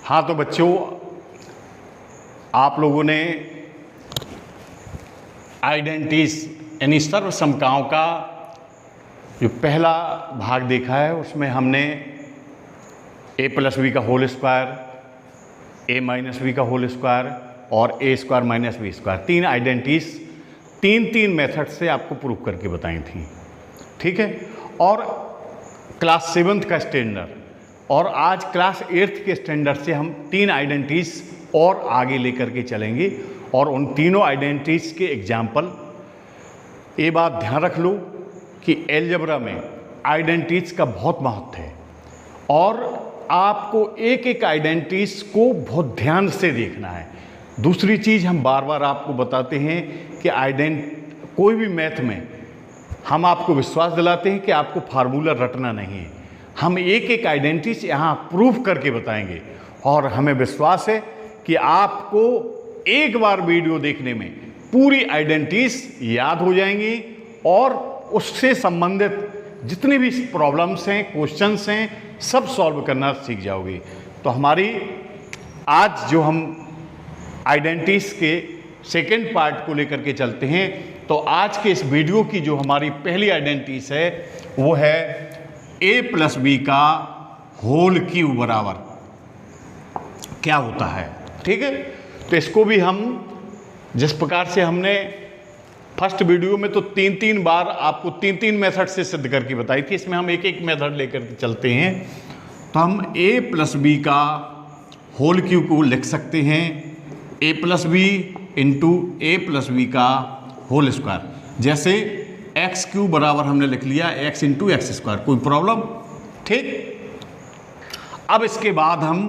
हाँ तो बच्चों, आप लोगों ने आइडेंटिटीज यानी सर्वसमताओं का जो पहला भाग देखा है, उसमें हमने a प्लस बी का whole square, a minus B का होल स्क्वायर और a square minus b square, तीन आइडेंटिटीज तीन मेथड से आपको प्रूव करके बताई थी। ठीक है, और क्लास 7th का स्टैंडर्ड और आज क्लास 8th के स्टैंडर्ड से हम तीन आइडेंटिटीज और आगे लेकर के चलेंगे और उन तीनों आइडेंटिटीज के एग्जाम्पल। ये बात ध्यान रख लो कि अलजेब्रा में आइडेंटिटीज का बहुत महत्व है और आपको एक एक आइडेंटिटीज को बहुत ध्यान से देखना है। दूसरी चीज़, हम बार बार आपको बताते हैं कि कोई भी मैथ में हम आपको विश्वास दिलाते हैं कि आपको फार्मूला रटना नहीं है। हम एक एक आइडेंटिटीज यहाँ प्रूफ करके बताएंगे और हमें विश्वास है कि आपको एक बार वीडियो देखने में पूरी आइडेंटिटीज याद हो जाएंगी और उससे संबंधित जितनी भी प्रॉब्लम्स हैं, क्वेश्चंस हैं, सब सॉल्व करना सीख जाओगे। तो हमारी आज जो हम आइडेंटिटीज के सेकेंड पार्ट को लेकर के चलते हैं, तो आज के इस वीडियो की जो हमारी पहली आइडेंटिटीज है वो है a प्लस बी का होल क्यूब बराबर क्या होता है। ठीक है, तो इसको भी हम जिस प्रकार से हमने फर्स्ट वीडियो में तो तीन बार आपको तीन मेथड से सिद्ध करके बताई थी, इसमें हम एक एक मेथड लेकर के चलते हैं। तो हम a प्लस बी का होल क्यूब को लिख सकते हैं a plus b into a plus B का होल स्क्वायर। जैसे एक्स क्यूब बराबर हमने लिख लिया x इंटू एक्स स्क्वायर, कोई प्रॉब्लम? ठीक। अब इसके बाद हम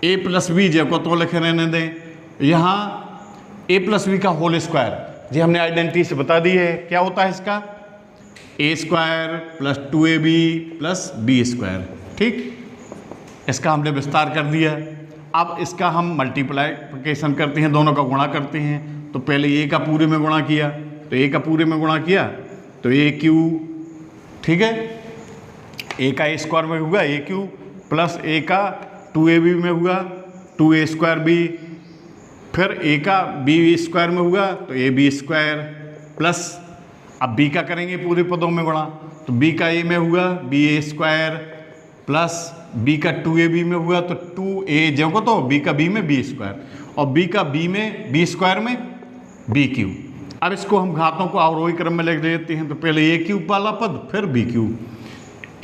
a प्लस बी जो को तो लिखे रहने दें, यहाँ a प्लस बी का होल स्क्वायर जी हमने आइडेंटिटी से बता दी है क्या होता है इसका, a square plus 2ab plus B square. ठीक, इसका हमने विस्तार कर दिया। अब इसका हम मल्टीप्लाइकेशन करते हैं, दोनों का गुणा करते हैं। तो पहले a का पूरे में गुणा किया, तो a का पूरे में गुणा किया तो a क्यूब, ठीक है, a का a स्क्वायर में हुआ a क्यूब प्लस a का 2ab में हुआ 2a स्क्वायर b, फिर a का b स्क्वायर में हुआ तो ab स्क्वायर प्लस, अब b का करेंगे पूरे पदों में गुणा, तो b का a में हुआ ba स्क्वायर प्लस b का 2ab में हुआ तो 2a जो को तो b का b में b स्क्वायर और b का b में b स्क्वायर में b क्यूब। अब इसको हम घातों को अवरोही क्रम में लिख देते हैं, तो पहले a क्यूब वाला पद फिर b cube,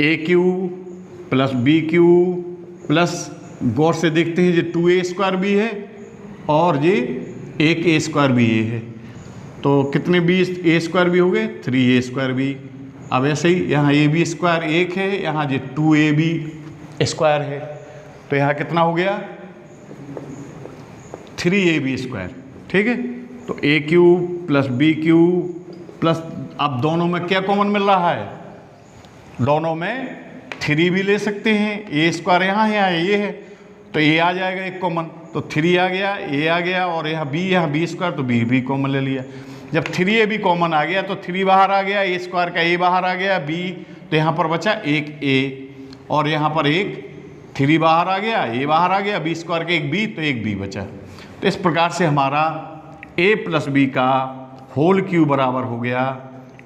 a cube plus b cube plus, गौर से देखते हैं ये 2a स्क्वायर भी है और ये एक a स्क्वायर भी ये है, तो कितने b a स्क्वायर भी हो गए 3a स्क्वायर भी। अब ऐसे ही यहाँ a b स्क्वायर एक है, यहाँ ये 2ab स्क्वायर है, तो यहाँ कितना हो गया 3ab स्क्वायर। ठीक है, तो a cube plus b cube plus, अब दोनों में क्या कॉमन मिल रहा है, दोनों में 3 भी ले सकते हैं, a स्क्वायर यहाँ है ये है तो a आ जाएगा एक कॉमन, तो 3 आ गया, a आ गया और यहाँ b स्क्वायर तो b भी कॉमन ले लिया। जब 3a भी कॉमन आ गया तो 3 बाहर आ गया, a स्क्वायर का a बाहर आ गया, b तो यहाँ पर बचा एक a और यहाँ पर एक 3 बाहर आ गया, a बाहर आ गया, b स्क्वायर का एक b तो एक b बचा। तो इस प्रकार से हमारा a प्लस बी का होल क्यूब बराबर हो गया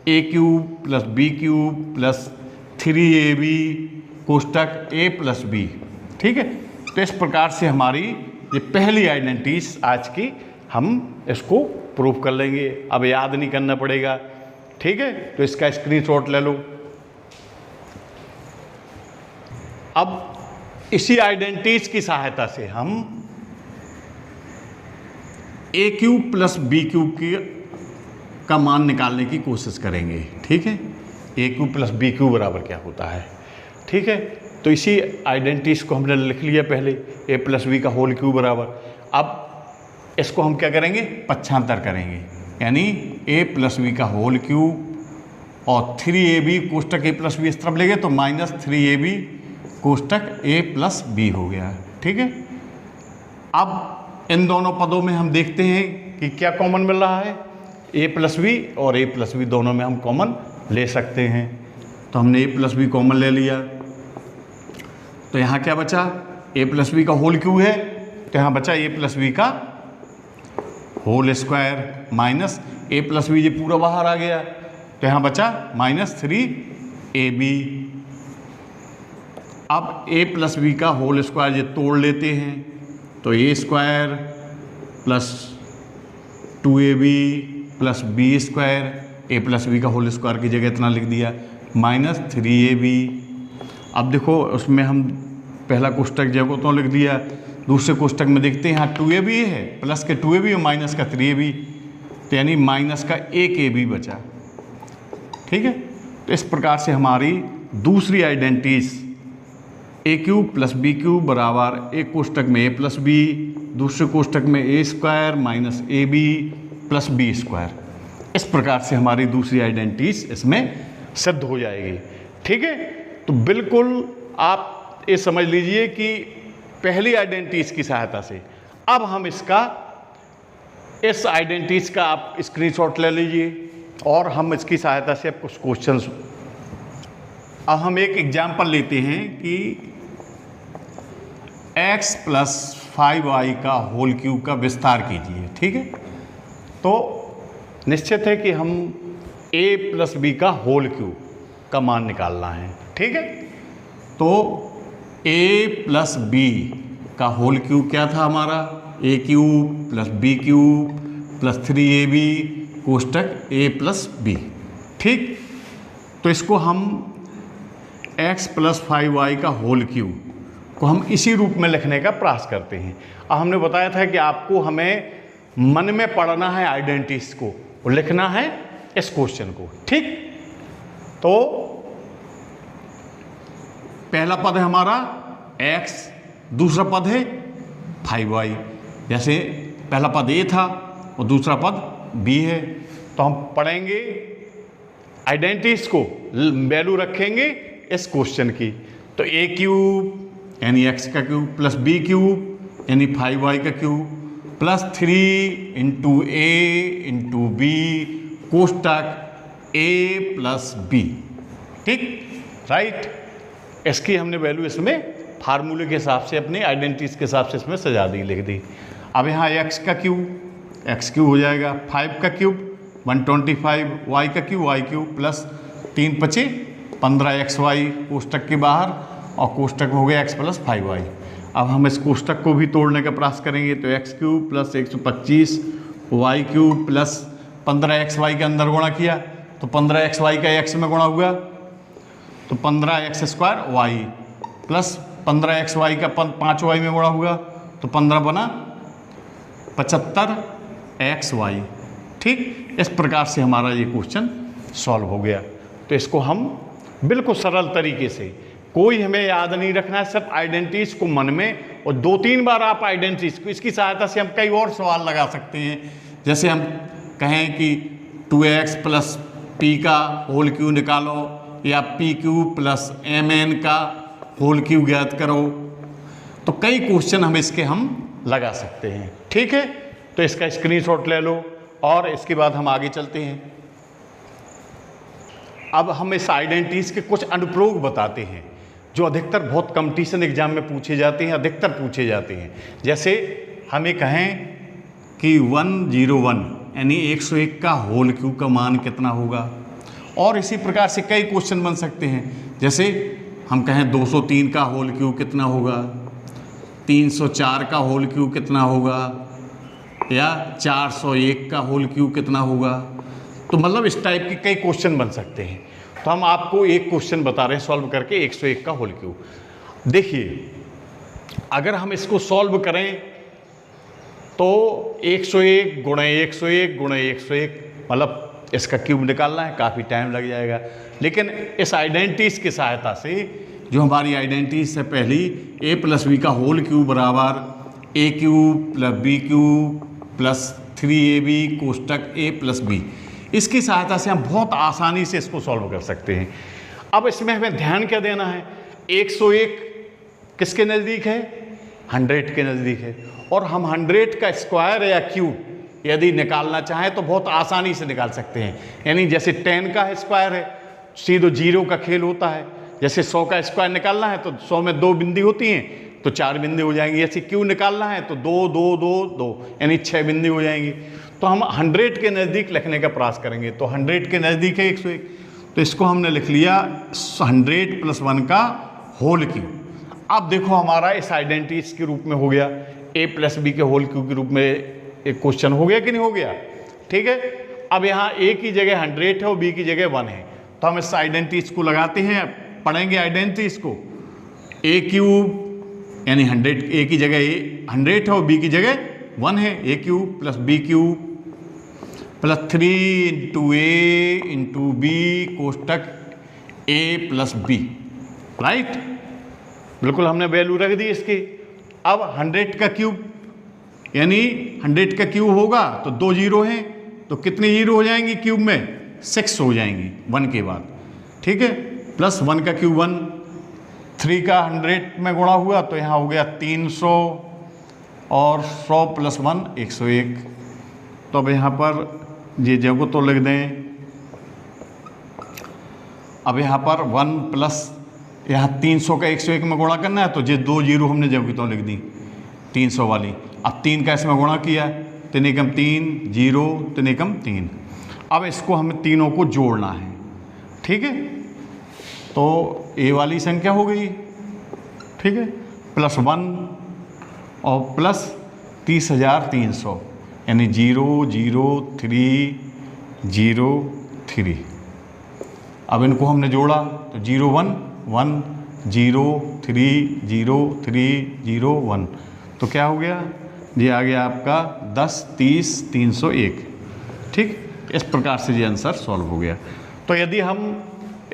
a cube plus b cube plus 3ab कोष्टक a प्लस b। ठीक है, तो इस प्रकार से हमारी ये पहली आइडेंटिटीज आज की हम इसको प्रूव कर लेंगे, अब याद नहीं करना पड़ेगा। ठीक है, तो इसका स्क्रीनशॉट ले लो। अब इसी आइडेंटिटीज की सहायता से हम a cube plus b cube का मान निकालने की कोशिश करेंगे। ठीक है, a cube plus b cube बराबर क्या होता है। ठीक है, तो इसी आइडेंटिटीज को हमने लिख लिया पहले, a प्लस बी का होल क्यूब बराबर। अब इसको हम क्या करेंगे, पक्षांतर करेंगे, यानी a प्लस बी का होल क्यूब और 3ab कोष्टक a प्लस बी इस तरफ ले गए तो माइनस 3ab कोष्टक a प्लस बी हो गया। ठीक है, अब इन दोनों पदों में हम देखते हैं कि क्या कॉमन मिल रहा है, a प्लस बी और a प्लस बी दोनों में हम कॉमन ले सकते हैं। तो हमने a प्लस बी कॉमन ले लिया, तो यहाँ क्या बचा ए प्लस बी का होल क्यूब है, तो यहाँ बचा ए प्लस बी का होल स्क्वायर माइनस ए प्लस बी, ये पूरा बाहर आ गया, तो यहाँ बचा -3ab। अब ए प्लस बी का होल स्क्वायर ये तोड़ लेते हैं, तो A square plus 2ab plus B square, A plus B का होल स्क्वायर की जगह इतना लिख दिया -3ab। अब देखो उसमें हम पहला कोष्टक जगह तो लिख दिया, दूसरे कोष्टक में देखते हैं यहाँ 2ab है, प्लस के 2ab और माइनस का 3ab, तो यानी माइनस का 1ab बचा। ठीक है, तो इस प्रकार से हमारी दूसरी आइडेंटिटीज ए क्यूब प्लस बी क्यूब बराबर एक कोष्टक में ए प्लस बी, दूसरे कोष्टक में A square minus A B plus B square, इस प्रकार से हमारी दूसरी आइडेंटिटीज इसमें सिद्ध हो जाएगी। ठीक है, तो बिल्कुल आप ये समझ लीजिए कि पहली आइडेंटिटीज की सहायता से अब हम इस आइडेंटिटीज का आप स्क्रीनशॉट ले लीजिए और हम इसकी सहायता से अब कुछ क्वेश्चंस, अब हम एक एग्जाम्पल लेते हैं कि x प्लस 5y का होल क्यूब का विस्तार कीजिए। ठीक है, तो निश्चित है कि हम a प्लस बी का होल क्यूब का मान निकालना है। ठीक है, तो a प्लस बी का होल क्यूब क्या था हमारा, a cube plus b cube plus 3ab कोष्टक a प्लस बी। ठीक, तो इसको हम x प्लस 5y का होल क्यूब को हम इसी रूप में लिखने का प्रयास करते हैं। अब हमने बताया था कि आपको हमें मन में पढ़ना है आइडेंटिटीज को और लिखना है इस क्वेश्चन को। ठीक, तो पहला पद है हमारा x, दूसरा पद है 5y, जैसे पहला पद a था और दूसरा पद b है, तो हम पढ़ेंगे आइडेंटिटीज को, वैल्यू रखेंगे इस क्वेश्चन की। तो a क्यूब यानी x का क्यूब प्लस b क्यूब यानी 5y का cube plus 3 into a into b कोष्टक a plus b। ठीक, राइट, इसकी हमने वैल्यू इसमें फार्मूले के हिसाब से अपने आइडेंटिटीज के हिसाब से इसमें सजा दी, लिख दी। अब यहाँ x का क्यूब x क्यूब हो जाएगा, 5 का क्यूब 125, y का क्यूब y क्यूब प्लस 3 पचे 15xy कोष्टक के बाहर और कोष्टक हो गया x प्लस 5y। अब हम इस कोष्टक को भी तोड़ने का प्रयास करेंगे, तो x cube plus 125 y cube plus 15xy के अंदर गुणा किया तो 15xy का x में गुणा हुआ तो 15x square y plus 15xy का 5y में गुणा हुआ तो 15 बना 75xy। ठीक, इस प्रकार से हमारा ये क्वेश्चन सॉल्व हो गया। तो इसको हम बिल्कुल सरल तरीके से, कोई हमें याद नहीं रखना है, सिर्फ आइडेंटिटीज को मन में, और 2-3 बार आप आइडेंटिटीज को, इसकी सहायता से हम कई और सवाल लगा सकते हैं। जैसे हम कहें कि 2x प्लस p का होल क्यूब निकालो या p क्यूब प्लस mn का होल क्यूब ज्ञात करो, तो कई क्वेश्चन हम इसके लगा सकते हैं। ठीक है, तो इसका स्क्रीनशॉट ले लो और इसके बाद हम आगे चलते हैं। अब हम इस आइडेंटिटीज के कुछ अनुप्रयोग बताते हैं जो अधिकतर बहुत कंपटीशन एग्जाम में पूछे जाते हैं, अधिकतर पूछे जाते हैं। जैसे हमें कहें कि 101 यानी 101 का होल क्यूब का मान कितना होगा, और इसी प्रकार से कई क्वेश्चन बन सकते हैं। जैसे हम कहें 203 का होल क्यूब कितना होगा, 304 का होल क्यूब कितना होगा, या 401 का होल क्यूब कितना होगा। तो मतलब इस टाइप के कई क्वेश्चन बन सकते हैं। तो हम आपको एक क्वेश्चन बता रहे हैं सॉल्व करके 101 का होल क्यूब। देखिए, अगर हम इसको सॉल्व करें तो 101 गुणे 101 गुणे 101, मतलब इसका क्यूब निकालना है, काफ़ी टाइम लग जाएगा। लेकिन इस आइडेंटिटीज की सहायता से, जो हमारी आइडेंटिटीज है पहली, a प्लस बी का होल क्यूब बराबर a cube plus b cube plus 3ab कोष्टक a प्लस b, इसकी सहायता से हम बहुत आसानी से इसको सॉल्व कर सकते हैं। अब इसमें हमें ध्यान क्या देना है, 101 किसके नज़दीक है, 100 के नज़दीक है, और हम 100 का स्क्वायर या क्यूब यदि निकालना चाहें तो बहुत आसानी से निकाल सकते हैं। यानी जैसे 10 का स्क्वायर है, सीधो 0 का खेल होता है। जैसे 100 का स्क्वायर निकालना है तो 100 में 2 बिंदी होती हैं, तो 4 बिंदु हो जाएंगी। ऐसे क्यू निकालना है तो 2 2 2 2 यानी 6 बिंदु हो जाएंगी। तो हम 100 के नज़दीक लिखने का प्रयास करेंगे। तो 100 के नज़दीक है 101, तो इसको हमने लिख लिया 100 + 1 का होल क्यूब। अब देखो हमारा इस आइडेंटिटीज के रूप में हो गया, a + b के होल क्यूब के रूप में एक क्वेश्चन हो गया कि नहीं हो गया? ठीक है। अब यहाँ a की जगह 100 है और b की जगह 1 है, तो हम इस आइडेंटिटीज को लगाते हैं, पढ़ेंगे आइडेंटिटीज को। a क्यूब यानी 100, a की जगह 100 है और b की जगह 1 है, a cube + b cube + 3 × a × b कोष्टक a + b, right. बिल्कुल हमने वैल्यू रख दी इसकी। अब 100 का क्यूब यानी 100 का क्यूब होगा तो 2 जीरो हैं, तो कितनी जीरो हो जाएंगी क्यूब में? 6 हो जाएंगी 1 के बाद, ठीक है। प्लस 1 का क्यूब 1, 3 का 100 में गुणा हुआ तो यहाँ हो गया 300 और 100 + 1 101। तो अब यहाँ पर ये जगह तो लिख दें। अब यहाँ पर 1 प्लस यहाँ 300 का 101 में गुणा करना है, तो ये 2 जीरो हमने जगह तो लिख दी 300 वाली। अब 3 का इसमें गुणा किया, 3 एकम 3 0 3 एकम 3। अब इसको हमें तीनों को जोड़ना है, ठीक है। तो ए वाली संख्या हो गई, ठीक है, +1 और प्लस 30,300 यानी 0 0 3 0 3। अब इनको हमने जोड़ा तो 0 1 1 0 3 0 3 0 1, तो क्या हो गया? ये आ गया आपका 10 30 301, ठीक। इस प्रकार से ये आंसर सॉल्व हो गया। तो यदि हम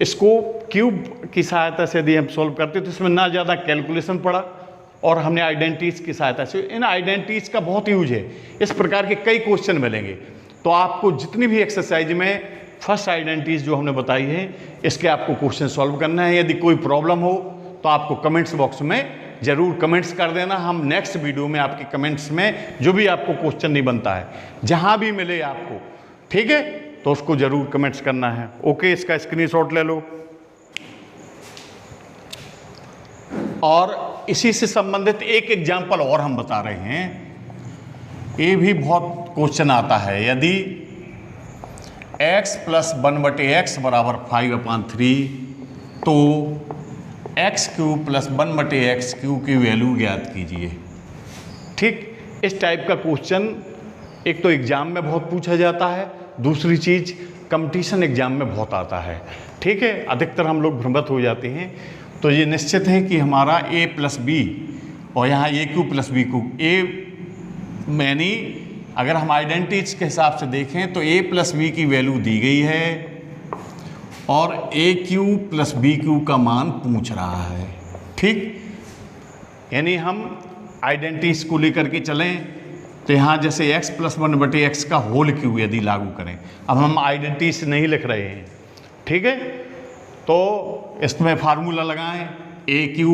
इसको क्यूब की सहायता से यदि हम सॉल्व करते तो इसमें ना ज़्यादा कैलकुलेशन पड़ा और हमने आइडेंटिटीज़ की सहायता से, इन आइडेंटिटीज़ का बहुत यूज है। इस प्रकार के कई क्वेश्चन मिलेंगे, तो आपको जितनी भी एक्सरसाइज में फर्स्ट आइडेंटिटीज़ जो हमने बताई है इसके आपको क्वेश्चन सॉल्व करना है। यदि कोई प्रॉब्लम हो तो आपको कमेंट्स बॉक्स में ज़रूर कमेंट्स कर देना। हम नेक्स्ट वीडियो में आपके कमेंट्स में जो भी आपको क्वेश्चन नहीं बनता है, जहाँ भी मिले आपको, ठीक है, तो उसको ज़रूर कमेंट्स करना है। ओके, इसका स्क्रीनशॉट ले लो। और इसी से संबंधित एक एग्जाम्पल और हम बता रहे हैं, ये भी बहुत क्वेश्चन आता है। यदि x + 1/x = 5/3 तो x³ + 1/x³ की वैल्यू ज्ञात कीजिए, ठीक। इस टाइप का क्वेश्चन एक तो एग्ज़ाम में बहुत पूछा जाता है, दूसरी चीज़ कंपटीशन एग्ज़ाम में बहुत आता है, ठीक है। अधिकतर हम लोग भ्रमित हो जाते हैं। तो ये निश्चित है कि हमारा a + b और यहाँ a³ + b³ a यानी अगर हम आइडेंटिटीज के हिसाब से देखें तो a + b की वैल्यू दी गई है और a³ + b³ का मान पूछ रहा है, ठीक। यानी हम आइडेंटिटीज को लेकर के चलें तो यहाँ जैसे x + 1/x का होल क्यूब यदि लागू करें, अब हम आइडेंटिटीज नहीं लिख रहे हैं, ठीक है। तो इसमें फार्मूला लगाएं, a³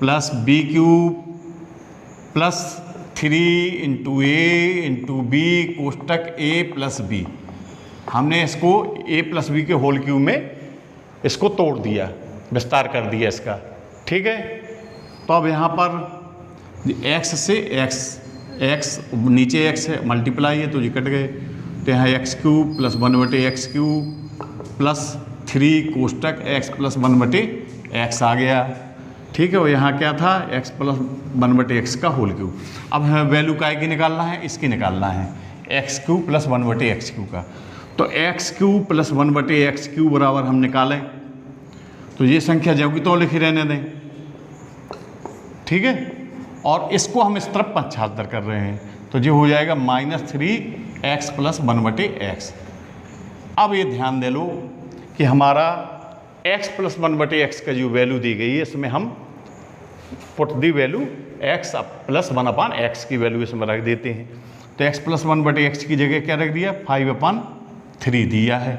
+ b³ + 3 × a × b कोष्टक a + b। हमने इसको a + b के होल क्यूब में इसको तोड़ दिया, विस्तार कर दिया इसका, ठीक है। तो अब यहाँ पर x से x नीचे x है, मल्टीप्लाई है तो ये कट गए, तो यहाँ x³ + 1/x³ + 3 कोष्टक x + 1/x आ गया, ठीक है। और यहाँ क्या था? x + 1/x का होल क्यूब। अब हमें वैल्यू काय की निकालना है? इसकी निकालना है, x³ + 1/x³ का। तो x³ + 1/x³ बराबर हम निकालें तो ये संख्या जबकि तो लिखी रहने दें, ठीक है। और इसको हम इस तरफ पक्षांतर कर रहे हैं तो ये हो जाएगा -3x + 1/x। अब ये ध्यान दे लो कि हमारा x + 1/x का जो वैल्यू दी गई है इसमें हम put the value x + 1/x की वैल्यू इसमें रख देते हैं। तो x + 1/x की जगह क्या रख दिया? 5/3 दिया है।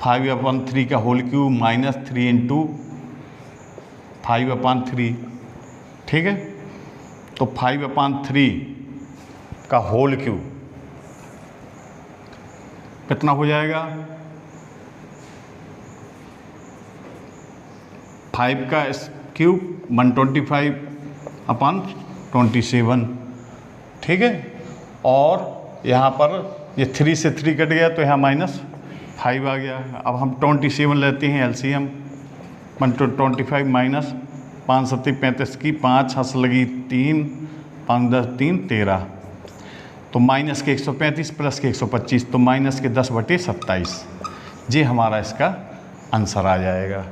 5/3 का होल क्यूब -3 × 5/3, ठीक है। तो 5/3 का होल क्यूब कितना हो जाएगा? 5 का क्यूब 125/27, ठीक है। और यहाँ पर ये 3 से 3 कट गया तो यहाँ -5 आ गया। अब हम 27 लेते हैं एलसीएम, 125 माइनस 5 7 35 की 5 हंस लगी 3, 5 10 3 13, तो माइनस के 135 प्लस के 125, तो माइनस के 10/27, ये हमारा इसका आंसर आ जाएगा,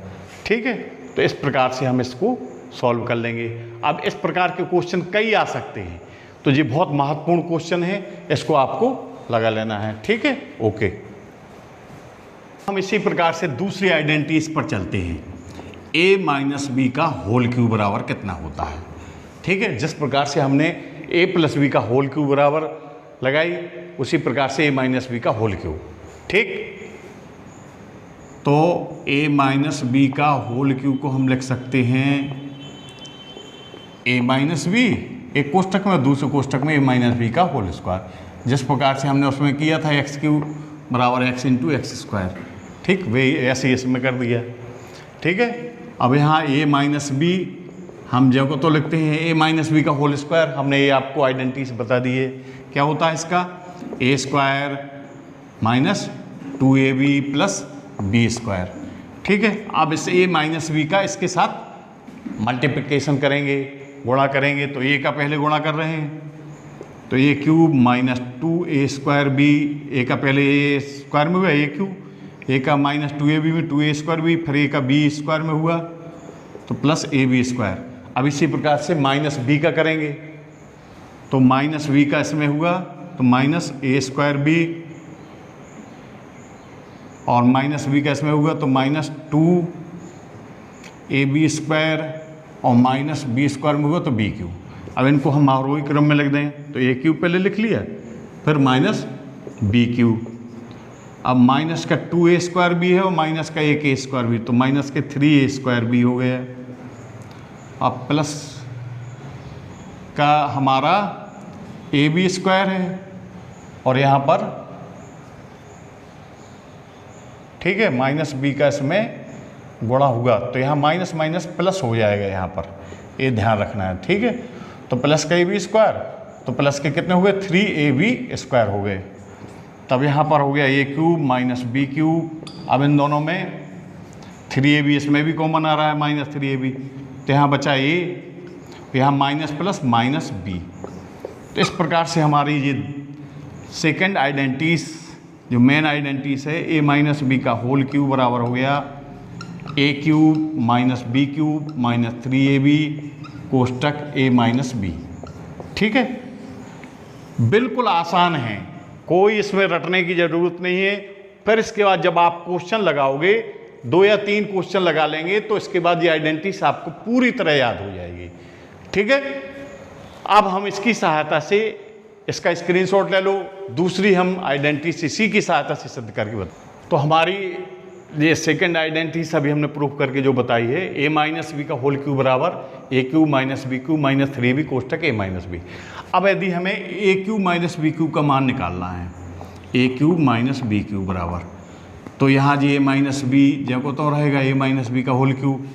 ठीक है। तो इस प्रकार से हम इसको सॉल्व कर लेंगे। अब इस प्रकार के क्वेश्चन कई आ सकते हैं, तो ये बहुत महत्वपूर्ण क्वेश्चन है, इसको आपको लगा लेना है, ठीक है। ओके, हम इसी प्रकार से दूसरी आइडेंटिटीज पर चलते हैं। a माइनस बी का होल क्यूब बराबर कितना होता है, ठीक है। जिस प्रकार से हमने a प्लस बी का होल क्यूब बराबर लगाई, उसी प्रकार से a माइनस बी का होल क्यूब, ठीक। तो a माइनस बी का होल क्यूब को हम लिख सकते हैं a माइनस बी, एक कोष्टक में, दूसरे कोष्टक में a माइनस बी का होल स्क्वायर। जिस प्रकार से हमने उसमें किया था एक्स क्यूब बराबर x इंटू एक्स स्क्वायर, ठीक, वही ऐसे इसमें कर दिया, ठीक है। अब यहाँ a माइनस बी हम जगह तो लिखते हैं a माइनस बी का होल स्क्वायर, हमने ये आपको आइडेंटिटीज बता दी है। क्या होता है इसका, a square minus 2ab plus B square, ठीक है। अब इस a माइनस बी का इसके साथ मल्टीप्लिकेशन करेंगे, गुणा करेंगे, तो a का पहले गुणा कर रहे हैं, तो a cube minus 2a square b, a का पहले a स्क्वायर में हुआ a क्यूब, a का माइनस 2ab में 2a स्क्वायर बी, फिर a का b स्क्वायर में हुआ तो प्लस ab स्क्वायर। अब इसी प्रकार से माइनस b का करेंगे, तो माइनस b का इसमें हुआ तो माइनस a स्क्वायर बी, और माइनस b का इसमें हुआ तो माइनस 2ab स्क्वायर, और माइनस b स्क्वायर में हुआ तो b क्यूब। अब इनको हम आरोही क्रम में लिख दें, तो a क्यूब पहले लिख लिया, फिर माइनस b क्यूब। अब माइनस का 2a स्क्वायर भी है और माइनस का 1a स्क्वायर भी, तो माइनस के 3a स्क्वायर भी हो गया। अब प्लस का हमारा ab स्क्वायर है, और यहाँ पर ठीक है माइनस b का इसमें गुणा हुआ, तो यहाँ माइनस माइनस प्लस हो जाएगा, यहाँ पर ये ध्यान रखना है, ठीक है। तो प्लस का ab स्क्वायर, तो प्लस के कितने हुए 3ab स्क्वायर हो गए। तब यहाँ पर हो गया a cube minus b cube. अब इन दोनों में 3ab इसमें भी कॉमन आ रहा है माइनस 3ab, तो यहाँ बचा a, यहाँ माइनस प्लस माइनस b। तो इस प्रकार से हमारी ये सेकंड आइडेंटिटीज जो मेन आइडेंटिटीज है a माइनस बी का होल क्यूब बराबर हो गया a cube minus b cube minus 3ab कोष्टक a माइनस b, ठीक है। बिल्कुल आसान है, कोई इसमें रटने की ज़रूरत नहीं है। फिर इसके बाद जब आप क्वेश्चन लगाओगे, 2 या 3 क्वेश्चन लगा लेंगे, तो इसके बाद ये आइडेंटिटीज आपको पूरी तरह याद हो जाएगी, ठीक है। अब हम इसकी सहायता से इसका स्क्रीनशॉट ले लो, दूसरी हम आइडेंटिटी इसी की सहायता से सिद्ध करके बता। तो हमारी ये सेकंड आइडेंटिटी अभी हमने प्रूफ करके जो बताई है, a माइनस बी का होल क्यूब बराबर a cube minus B cube minus 3b कोष्टक a माइनस बी। अब यदि हमें a cube minus B cube का मान निकालना है, a cube minus B cube बराबर, तो यहाँ जी a माइनस बी जब तो रहेगा a माइनस बी का होल क्यूब,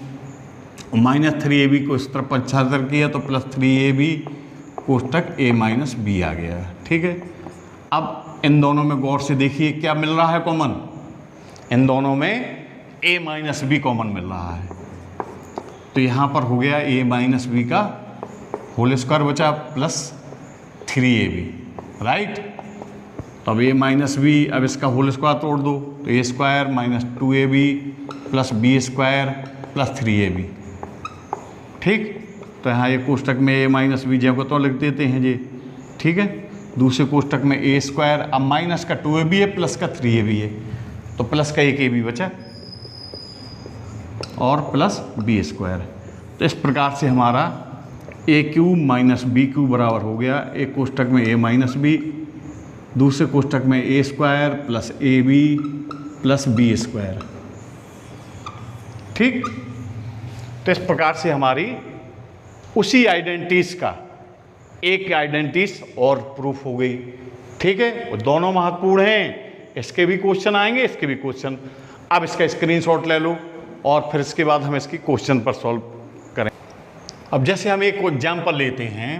माइनस 3ab को इस तरफ पश्चातर किया तो प्लस 3ab कोष्टक a माइनस बी आ गया, ठीक है। अब इन दोनों में गौर से देखिए क्या मिल रहा है कॉमन, इन दोनों में a माइनस बी कॉमन मिल रहा है, तो यहाँ पर हो गया a माइनस बी का होल स्क्वायर बचा प्लस 3ab, राइट। तो अब a माइनस बी, अब इसका होल स्क्वायर तोड़ दो, तो a square minus 2ab plus b square plus 3ab, ठीक। तो यहाँ ये कोष्टक में a माइनस बी जगह तो लिख देते हैं जी, ठीक है। दूसरे कोष्टक में a स्क्वायर, अब माइनस का 2ab है प्लस का 3ab है, तो प्लस का 1ab बचा और प्लस b स्क्वायर। तो इस प्रकार से हमारा a cube minus B cube बराबर हो गया एक कोष्टक में a माइनस बी, दूसरे कोष्टक में a square plus ab plus b square, ठीक। तो इस प्रकार से हमारी उसी आइडेंटिटीज का एक आइडेंटिटीज और प्रूफ हो गई, ठीक है। वो दोनों महत्वपूर्ण हैं, इसके भी क्वेश्चन आएंगे, इसके भी क्वेश्चन। अब इसका स्क्रीनशॉट ले लो और फिर इसके बाद हम इसकी क्वेश्चन पर सॉल्व करेंगे। अब जैसे हम एक एग्जाम्पल लेते हैं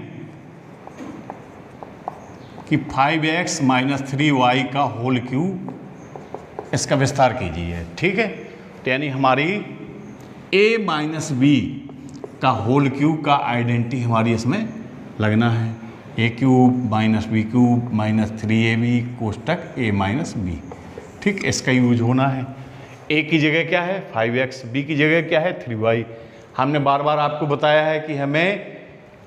कि 5x माइनस 3y का होल क्यूब, इसका विस्तार कीजिए। ठीक है, तो यानी हमारी a माइनस बी का होल क्यूब का आइडेंटिटी हमारी इसमें लगना है। a cube minus B cube minus 3ab कोष्टक a माइनस बी। ठीक, इसका यूज होना है। a की जगह क्या है 5x, b की जगह क्या है 3y। हमने बार बार आपको बताया है कि हमें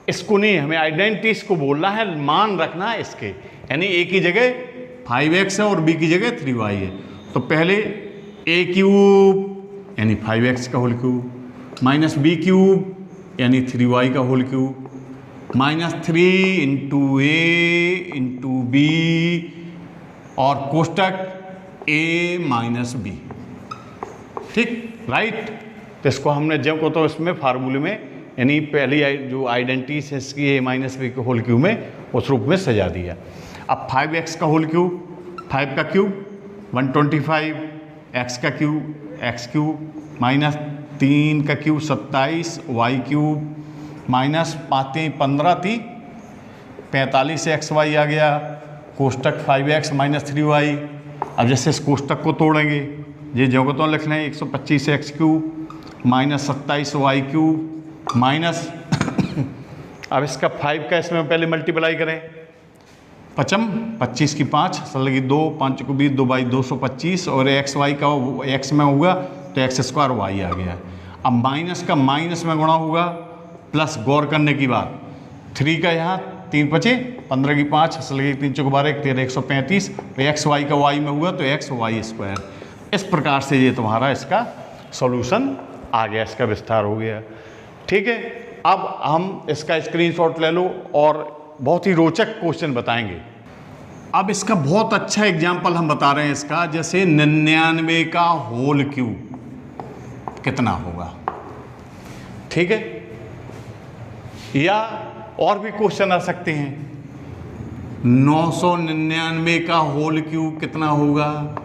इसको नहीं, हमें आइडेंटिटीज को बोलना है, मान रखना है इसके। यानी a की जगह 5x है और b की जगह 3y है। तो पहले a क्यूब यानी 5x का whole cube minus B cube यानी 3y का होल क्यूब माइनस 3 इंटू ए इंटू बी और कोष्टक a माइनस बी। ठीक, राइट। तो इसको हमने जब को तो इसमें फार्मूले में यानी पहली जो आइडेंटिटीज है इसकी a माइनस बी के होल क्यूब में उस रूप में सजा दिया। अब 5x का होल क्यूब, 5 का क्यूब 125, x का क्यूब x क्यूब माइनस 3 का क्यूब 27, y क्यूब माइनस 15 थी 45 से xy आ गया, कोष्टक 5x माइनस 3y। अब जैसे इस कोष्टक को तोड़ेंगे, ये जगह तो लिख लें 125 x cube minus 27 y cube minus अब इसका 5 का इसमें पहले मल्टीप्लाई करें, पचम 25 की 5 असल लगी 2, 5 को 20, 2 बाई 225 और एक्स वाई का x में होगा तो एक्स स्क्वायर वाई आ गया। अब माइनस का माइनस में गुणा होगा प्लस गौर करने की बात 3 का यहाँ 3 बचे 15 की 5 असल लगी 3 चौक 12 13 135 तो एक्स वाई का वाई में हुआ तो एक्स वाई स्क्वायर। इस प्रकार से ये तुम्हारा इसका सॉल्यूशन आ गया, इसका विस्तार हो गया। ठीक है, अब हम इसका स्क्रीनशॉट ले लो और बहुत ही रोचक क्वेश्चन बताएंगे। अब इसका बहुत अच्छा एग्जाम्पल हम बता रहे हैं इसका, जैसे 99 का होल क्यूब कितना होगा। ठीक है, या और भी क्वेश्चन आ सकते हैं 999 का होल क्यूब कितना होगा,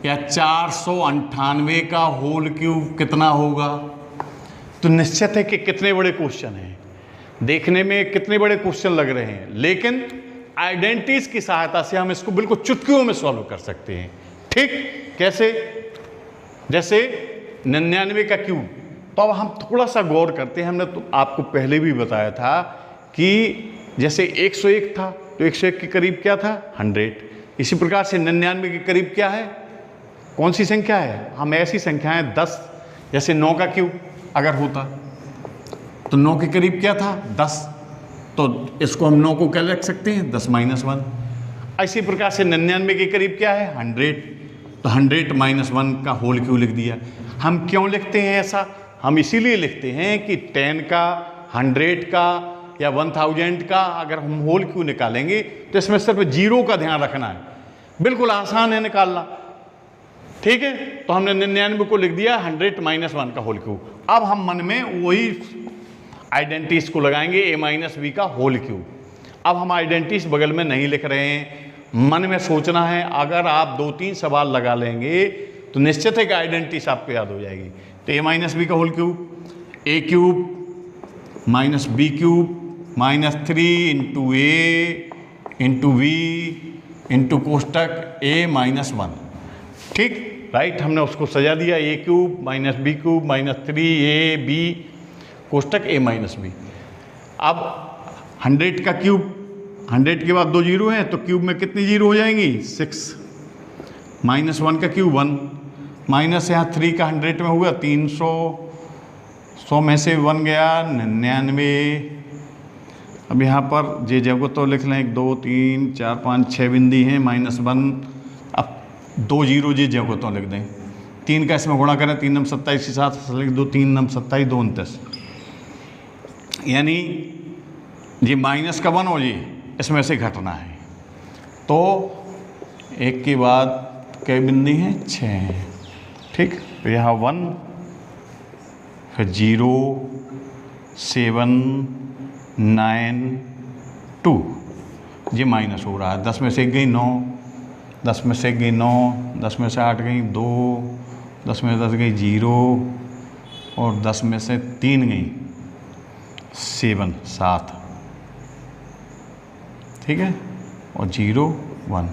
या 498 का होल क्यूब कितना होगा। तो निश्चित है कि कितने बड़े क्वेश्चन हैं, देखने में कितने बड़े क्वेश्चन लग रहे हैं, लेकिन आइडेंटिटीज की सहायता से हम इसको बिल्कुल चुटकियों में सॉल्व कर सकते हैं। ठीक, कैसे? जैसे 99 का क्यूब, तो अब हम थोड़ा सा गौर करते हैं। हमने तो आपको पहले भी बताया था कि जैसे 101 था तो 101 के करीब क्या था 100। इसी प्रकार से 99 के करीब क्या है, कौन सी संख्या है, हम ऐसी संख्याएं 10, जैसे 9 का क्यूब अगर होता तो 9 के करीब क्या था 10, तो इसको हम 9 को क्या लिख सकते हैं 10 माइनस 1। इसी प्रकार से 99 के करीब क्या है 100, तो 100 माइनस 1 का होल क्यूब लिख दिया। हम क्यों लिखते हैं ऐसा, हम इसीलिए लिखते हैं कि 10 का 100 का या 1000 का अगर हम होल क्यूब निकालेंगे तो इसमें सिर्फ जीरो का ध्यान रखना है, बिल्कुल आसान है निकालना। ठीक है, तो हमने 99 को लिख दिया 100 माइनस 1 का होल क्यूब। अब हम मन में वही आइडेंटिटीज को लगाएंगे a माइनस बी का होल क्यूब। अब हम आइडेंटिटीज बगल में नहीं लिख रहे हैं, मन में सोचना है। अगर आप 2-3 सवाल लगा लेंगे तो निश्चित है कि आइडेंटिटीज आपको याद हो जाएगी। तो a माइनस बी का whole cube a cube minus B cube minus 3 into A into B into कोष्टक a माइनस 1। ठीक, राइट, हमने उसको सजा दिया a cube minus B cube minus 3ab कोष्टक a माइनस बी। अब 100 का क्यूब, 100 के बाद 2 जीरो हैं तो क्यूब में कितनी जीरो हो जाएंगी 6, माइनस 1 का क्यूब 1, माइनस यहाँ 3 का 100 में हुआ 300, 100 में से 1 गया 99। अब यहाँ पर जे जगह तो लिख लें 1 2 3 4 5 6 बिंदी हैं माइनस 1। अब 2 जीरो जे जगह तो लिख दें, 3 का इसमें गुणा करें 3 नम 27 के साथ लिख दो 3 नम 27 2 29, यानी ये माइनस का 1 हो जी इसमें से घटना है। तो एक के बाद कई बिंदी हैं 6 हैं। ठीक, तो यहाँ 1 फिर 0 7 9 2 ये माइनस हो रहा है। 10 में से 1 गई 9, 10 में से 1 गई 9, 10 में से 8 गई 2, 10 में 10 गई 0 और 10 में से 3 गई 7 7, ठीक है, और 0 1।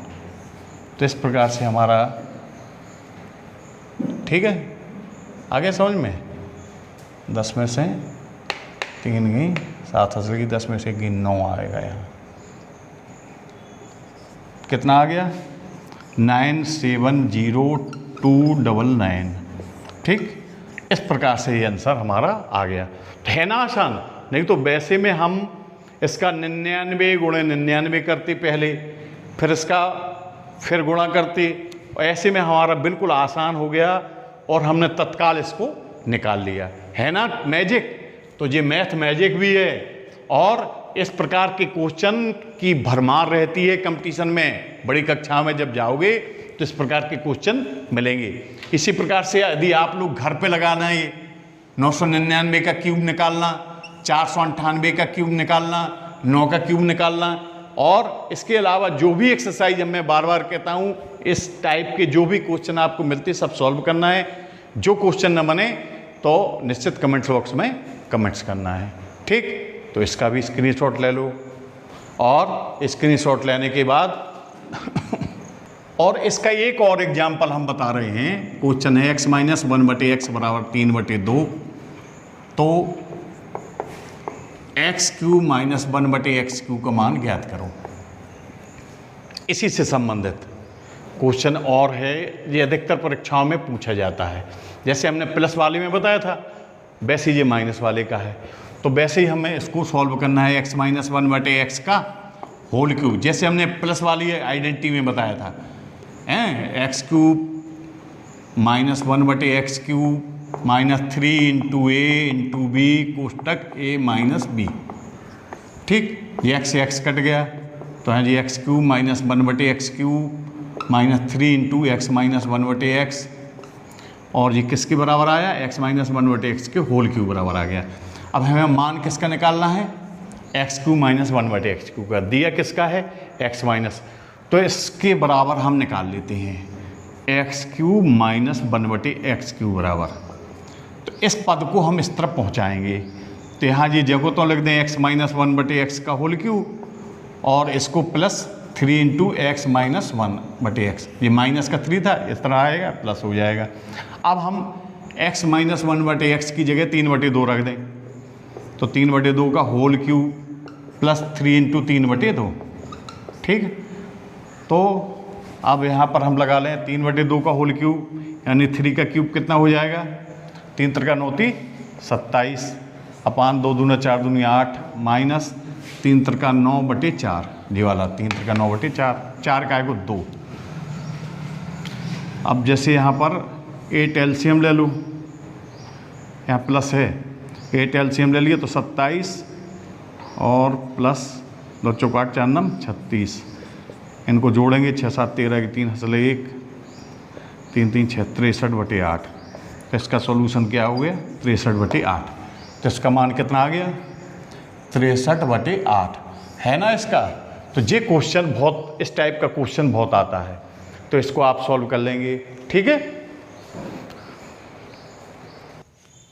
तो इस प्रकार से हमारा, ठीक है, आगे समझ में। 10 में से 3 गई, 7 हंस गई, 10 में से गई 9 आएगा यहाँ। कितना आ गया? 970299, ठीक। इस प्रकार से ये आंसर हमारा आ गया। तो है ना आसान? नहीं तो वैसे में हम इसका 99 गुणे 99 करते पहले, फिर इसका फिर गुणा करते, ऐसे में हमारा बिल्कुल आसान हो गया और हमने तत्काल इसको निकाल लिया। है ना मैजिक? तो ये मैथ मैजिक भी है और इस प्रकार के क्वेश्चन की भरमार रहती है कंपटीशन में। बड़ी कक्षा में जब जाओगे तो इस प्रकार के क्वेश्चन मिलेंगे। इसी प्रकार से यदि आप लोग घर पे लगाना है, 999 का क्यूब निकालना, 498 का क्यूब निकालना, 9 का क्यूब निकालना, और इसके अलावा जो भी एक्सरसाइज मैं बार बार कहता हूँ, इस टाइप के जो भी क्वेश्चन आपको मिलते सब सॉल्व करना है। जो क्वेश्चन न बने तो निश्चित कमेंट्स बॉक्स में कमेंट्स करना है, ठीक। तो इसका भी स्क्रीनशॉट ले लो, और स्क्रीनशॉट लेने के बाद और इसका एक और एग्जाम्पल हम बता रहे हैं। क्वेश्चन है x - 1/x बराबर 3/2, तो x³ - 1/x³ का मान ज्ञात करो। इसी से संबंधित क्वेश्चन और है, ये अधिकतर परीक्षाओं में पूछा जाता है। जैसे हमने प्लस वाले में बताया था, वैसे ये माइनस वाले का है। तो वैसे ही हमें इसको सॉल्व करना है, x - 1/x का होल क्यूब, जैसे हमने प्लस वाली आइडेंटिटी में बताया था, x³ - 1/x³ -3 × a × b कोष्टक a - b, ठीक। ये x से x कट गया, तो है जी x³ - 1/x³ -3 × x - 1/x, और ये किसके बराबर आया? x - 1/x के होल क्यूब बराबर आ गया। अब हमें मान किसका निकालना है? x³ - 1/x³ का। दिया किसका है? x माइनस, तो इसके बराबर हम निकाल लेते हैं, x³ - 1/x³ बराबर। तो इस पद को हम इस तरफ पहुंचाएंगे, तो यहाँ ये जगह तो लिख दें x - 1/x का होल क्यूब, और इसको प्लस 3 × x - 1/x, ये माइनस का 3 था, इस तरह आएगा, प्लस हो जाएगा। अब हम x - 1/x की जगह 3/2 रख दें, तो 3/2 का होल क्यूब प्लस 3 × 3/2, ठीक। तो अब यहाँ पर हम लगा लें 3/2 का होल क्यूब, यानी 3 का क्यूब कितना हो जाएगा? 3 × 3 = 9 27, अपान 2 दूना 4 दूनी 8, माइनस 3 × 3 = 9/4, ये वाला 3 × 3 = 9/4, 4 का आएगा 2। अब जैसे यहाँ पर 8 एलसीएम ले लूँ, यहाँ प्लस है, 8 एलसीएम ले लिए तो 27 और प्लस 2 × 4 = 4 × 9 = 36, इनको जोड़ेंगे 6 7 13 3 हंसले 1 3 3 6 63/8। तो इसका सॉल्यूशन क्या हो गया? 63/8। तो इसका मान कितना आ गया? 63/8, है ना इसका। तो ये क्वेश्चन बहुत, इस टाइप का क्वेश्चन बहुत आता है, तो इसको आप सॉल्व कर लेंगे, ठीक है।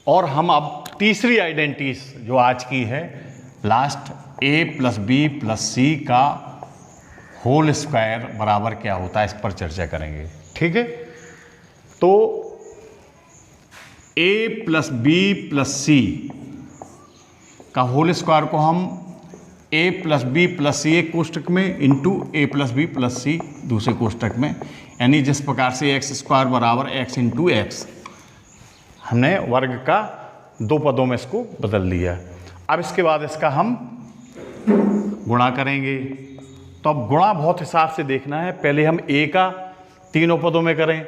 और हम अब तीसरी आइडेंटिटी जो आज की है लास्ट, a + b + c का होल स्क्वायर बराबर क्या होता है, इस पर चर्चा करेंगे, ठीक है। तो a + b + c का होल स्क्वायर को हम a + b + c एक कोष्टक में इंटू a + b + c दूसरे कोष्टक में, यानी जिस प्रकार से x² बराबर x × x, हमने वर्ग का 2 पदों में इसको बदल लिया। अब इसके बाद इसका हम गुणा करेंगे। तो अब गुणा बहुत हिसाब से देखना है, पहले हम a का तीनों पदों में करें,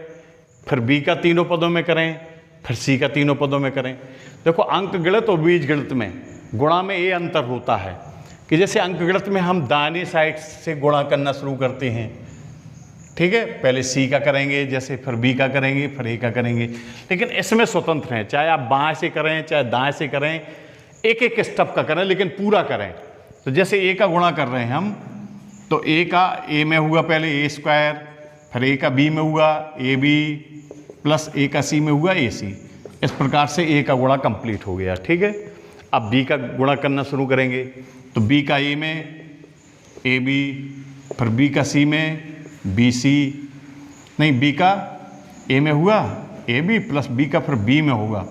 फिर b का तीनों पदों में करें, फिर c का तीनों पदों में करें। देखो अंक गणित और बीज गणित में गुणा में ये अंतर होता है कि जैसे अंक गणित में हम दाहिनी साइड से गुणा करना शुरू करते हैं, ठीक है, पहले c का करेंगे, जैसे फिर b का करेंगे, फिर a का करेंगे। लेकिन इसमें स्वतंत्र हैं, चाहे आप बाएं से करें चाहे दाएं से करें, एक एक स्टेप का करें लेकिन पूरा करें। तो जैसे a का गुणा कर रहे हैं हम, तो a का a में हुआ पहले a², फिर a का b में हुआ ab प्लस a का c में हुआ ac। इस प्रकार से a का गुणा कंप्लीट हो गया, ठीक है। अब b का गुणा करना शुरू करेंगे, तो b का a में ab, फिर b का c में bc, नहीं b का a में हुआ ab प्लस b का फिर b में होगा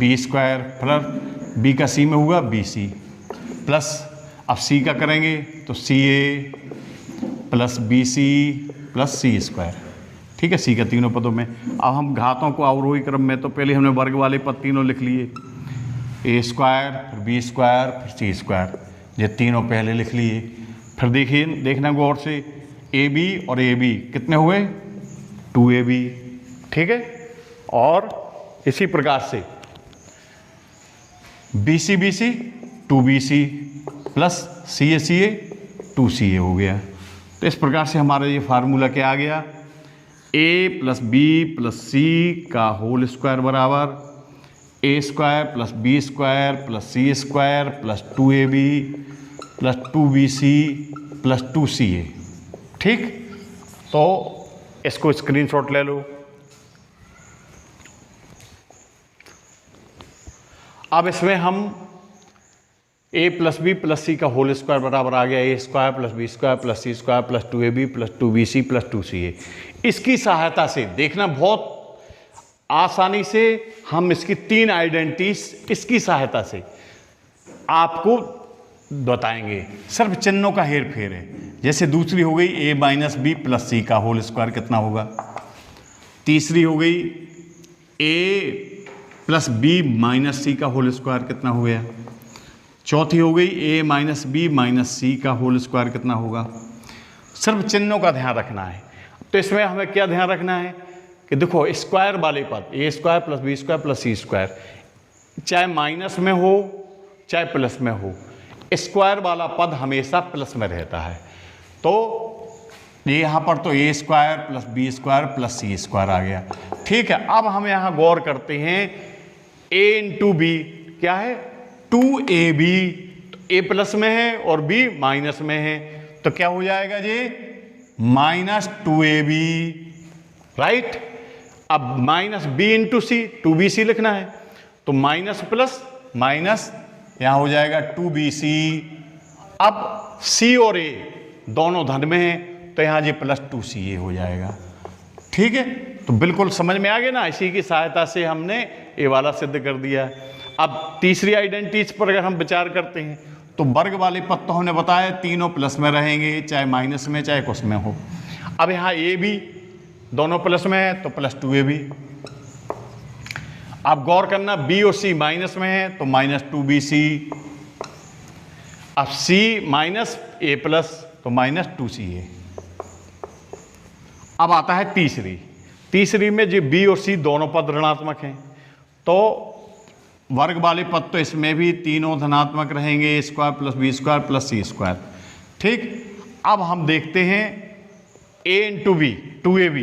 b स्क्वायर, प्लस b का c में हुआ bc, प्लस अब c का करेंगे तो ca plus bc plus c square. ठीक है, c का तीनों पदों में। अब हम घातों को अवरोही क्रम में, तो पहले हमने वर्ग वाले पद तीनों लिख लिए, a स्क्वायर फिर b स्क्वायर फिर c स्क्वायर, ये तीनों पहले लिख लिए। फिर देखिए, देखना गौर से, ab और ab कितने हुए 2ab। ठीक है, और इसी प्रकार से bc bc 2bc plus ca ca 2ca हो गया। तो इस प्रकार से हमारा ये फार्मूला क्या आ गया, a plus b plus c का होल स्क्वायर बराबर a square plus b square plus c square plus 2ab plus 2bc plus 2ca। ठीक, तो इसको स्क्रीनशॉट ले लो। अब इसमें हम a plus b plus c का होल स्क्वायर बराबर आ गया a square plus B square plus C square plus 2ab plus 2bc plus 2ca। इसकी सहायता से देखना, बहुत आसानी से हम इसकी तीन आइडेंटिटीज इसकी सहायता से आपको बताएंगे। सिर्फ चिन्हों का हेर फेर है। जैसे दूसरी हो गई a minus B plus c का होल स्क्वायर कितना होगा, तीसरी हो गई a प्लस बी माइनस सी का होल स्क्वायर कितना हो गया, चौथी हो गई a माइनस बी माइनस सी का होल स्क्वायर कितना होगा। सिर्फ चिन्हों का ध्यान रखना है। तो इसमें हमें क्या ध्यान रखना है कि देखो, स्क्वायर वाले पद a square plus B square plus C square, चाहे माइनस में हो चाहे प्लस में हो, स्क्वायर वाला पद हमेशा प्लस में रहता है। तो ये यहाँ पर तो a square plus B square plus C square आ गया। ठीक है, अब हम यहाँ गौर करते हैं, a इंटू बी क्या है 2ab, तो a प्लस में है और b माइनस में है, तो क्या हो जाएगा जी माइनस 2ab, राइट। अब माइनस b इंटू सी 2bc लिखना है, तो माइनस प्लस माइनस यहाँ हो जाएगा 2bc। अब c और a दोनों धन में हैं, तो यहाँ जी प्लस 2ca हो जाएगा। ठीक है, तो बिल्कुल समझ में आ गया ना, इसी की सहायता से हमने ए वाला सिद्ध कर दिया। अब तीसरी आइडेंटिटीज पर अगर हम विचार करते हैं, तो वर्ग वाले पद तो हमने बताया तीनों प्लस में रहेंगे, चाहे माइनस में चाहे कुछ में हो। अब यहाँ ए बी दोनों प्लस में है, तो प्लस 2ab। अब गौर करना, बी और सी माइनस में है, तो माइनस 2bc। अब सी माइनस ए प्लस, तो माइनस 2ca। अब आता है तीसरी में जो बी और सी दोनों पद ऋणात्मक हैं, तो वर्ग वाले पद तो इसमें भी तीनों धनात्मक रहेंगे, square plus B square plus सी स्क्वायर। ठीक, अब हम देखते हैं a into B 2ab,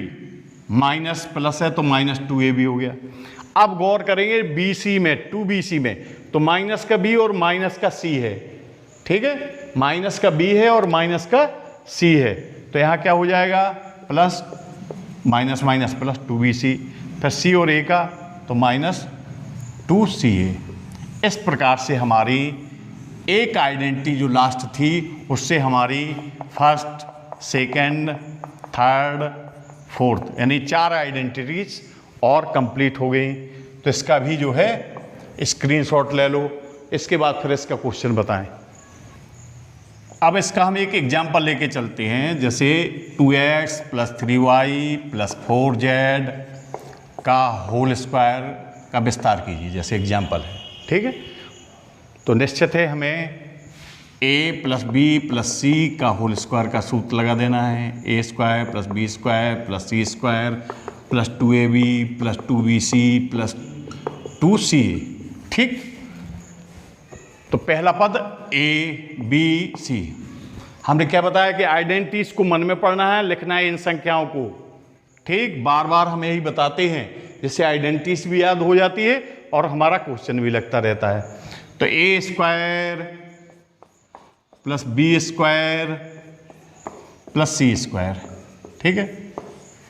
minus plus है तो माइनस 2ab हो गया। अब गौर करेंगे bc में 2bc में, तो माइनस का b और माइनस का c है। ठीक है, माइनस का b है और माइनस का c है, तो यहाँ क्या हो जाएगा plus minus minus plus 2bc, फिर c और a का तो माइनस 2ca। इस प्रकार से हमारी एक आइडेंटिटी जो लास्ट थी, उससे हमारी फर्स्ट सेकंड थर्ड फोर्थ यानी 4 आइडेंटिटीज और कंप्लीट हो गई। तो इसका भी जो है स्क्रीनशॉट ले लो, इसके बाद फिर इसका क्वेश्चन बताएं। अब इसका हम एक एग्जाम्पल लेके चलते हैं, जैसे 2x plus 3y plus 4z का होल स्क्वायर का विस्तार कीजिए, जैसे एग्जाम्पल है। ठीक है, तो निश्चित है हमें a plus b plus c का होल स्क्वायर का सूत्र लगा देना है, a square plus B square plus C square plus 2ab plus 2bc plus 2ca। ठीक, तो पहला पद a b c। हमने क्या बताया कि आइडेंटिटीज को मन में पढ़ना है, लिखना है इन संख्याओं को। ठीक, बार बार हम यही बताते हैं, जिससे आइडेंटिटीज भी याद हो जाती है और हमारा क्वेश्चन भी लगता रहता है। तो a square plus B square plus C square. ठीक है,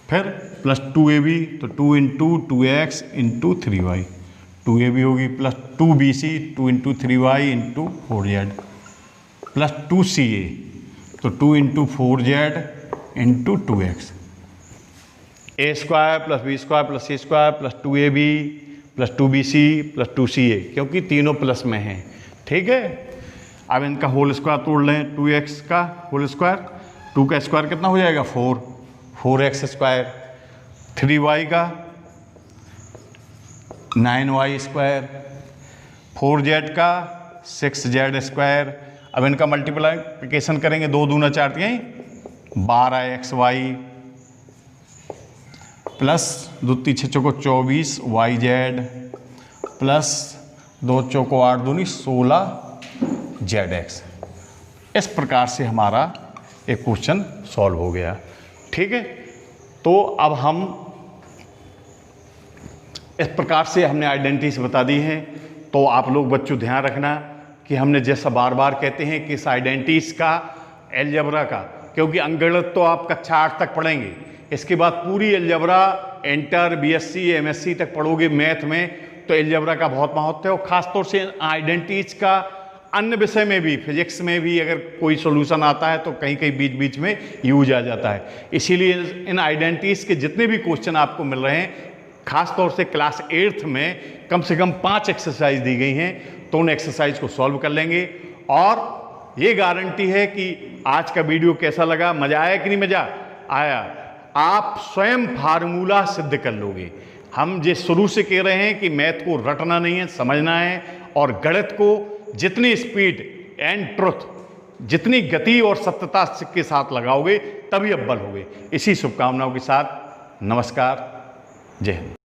फिर प्लस 2ab, तो 2 into 2x into 3y। 2ab होगी plus 2bc 2 into 3y into 4z plus 2ca, तो 2 into 4z into 2x, a square plus B square plus C square plus 2ab plus 2bc plus 2ca, क्योंकि तीनों plus में हैं। ठीक है, अब इनका होल स्क्वायर तोड़ लें, 2x का होल स्क्वायर, 2 का स्क्वायर कितना हो जाएगा 4x स्क्वायर, 3y का 9y स्क्वायर, 4z का 6z स्क्वायर। अब इनका मल्टीप्लिकेशन करेंगे, 2 दूना 4 तिहाई 12xy प्लस 2 तीन चौको 24yz प्लस 2 चौको 8 दूनी 16zx। इस प्रकार से हमारा एक क्वेश्चन सॉल्व हो गया। ठीक है, तो अब हम इस प्रकार से हमने आइडेंटिटीज बता दी हैं। तो आप लोग बच्चों ध्यान रखना कि हमने जैसा बार बार कहते हैं कि इस आइडेंटिटीज का, एलजेब्रा का, क्योंकि अंकगणित तो आप कक्षा 8 तक पढ़ेंगे, इसके बाद पूरी एलजेब्रा इंटर बीएससी एमएससी तक पढ़ोगे मैथ में, तो एलजेब्रा का बहुत महत्व है। और ख़ासतौर से आइडेंटिटीज का अन्य विषय में भी, फिजिक्स में भी अगर कोई सॉल्यूशन आता है तो कहीं कहीं बीच बीच में यूज आ जाता है। इसीलिए इन आइडेंटिटीज के जितने भी क्वेश्चन आपको मिल रहे हैं, खास तौर से क्लास 8th में कम से कम 5 एक्सरसाइज दी गई हैं, तो उन एक्सरसाइज को सॉल्व कर लेंगे। और ये गारंटी है कि आज का वीडियो कैसा लगा, मज़ा आया कि नहीं मज़ा आया, आप स्वयं फार्मूला सिद्ध कर लोगे। हम जो शुरू से कह रहे हैं कि मैथ को रटना नहीं है, समझना है, और गणित को जितनी स्पीड एंड ट्रुथ, जितनी गति और सत्यता के साथ लगाओगे तभी अव्वल होगे। इसी शुभकामनाओं के साथ नमस्कार, जय हिंद।